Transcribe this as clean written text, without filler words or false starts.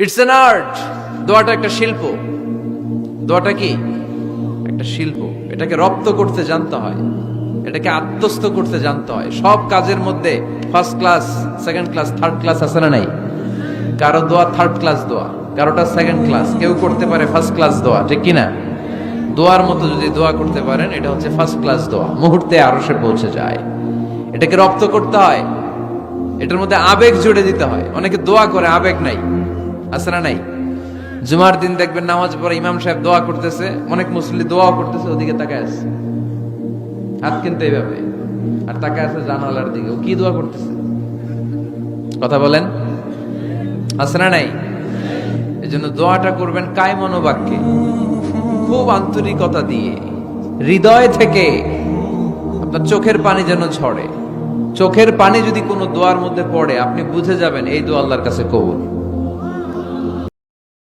It's an art. দোয়াটা একটা শিল্প। দোয়াটা কি? একটা শিল্প। এটাকে রপ্ত করতে জানতে হয়, এটাকে আত্মস্থ করতে জানতে হয়। সব কাজের মধ্যে first class, second class, third class আছে না নাই? কারো দোয়া থার্ড ক্লাস দোয়া, কারোটা সেকেন্ড ক্লাস, কেউ করতে পারে ফার্স্ট ক্লাস দোয়া, ঠিক কিনা? দোয়ার মতো যদি দোয়া করতে পারেন, এটা হচ্ছে ফার্স্ট ক্লাস দোয়া, মুহূর্তে আরশে পৌঁছে যায়। এটাকে রপ্ত করতে হয়, এটার মধ্যে আবেগ জুড়ে দিতে হয়। অনেকে দোয়া করে আবেগ নাই, আছে না নাই? জুমার দিন দেখবেন নামাজ পড়ে ইমাম সাহেব দোয়া করতেছে, অনেক মুসল্লি দোয়া করতেছে, ওদিকে তাকায় আছে, হাত কিনতে এইভাবে, আর তাকায় আছে জানালার দিকে, ও কি দোয়া করতেছে? কথা বলেন, আছে না নাই? এই জন্য দোয়াটা করবেন কায় মনোবাক্যে, খুব আন্তরিকতা দিয়ে, হৃদয় থেকে। আপনার চোখের পানি যেন ঝরে। চোখের পানি যদি কোনো দোয়ার মধ্যে পড়ে, আপনি বুঝে যাবেন এই দোয়া আল্লাহর কাছে কবুল।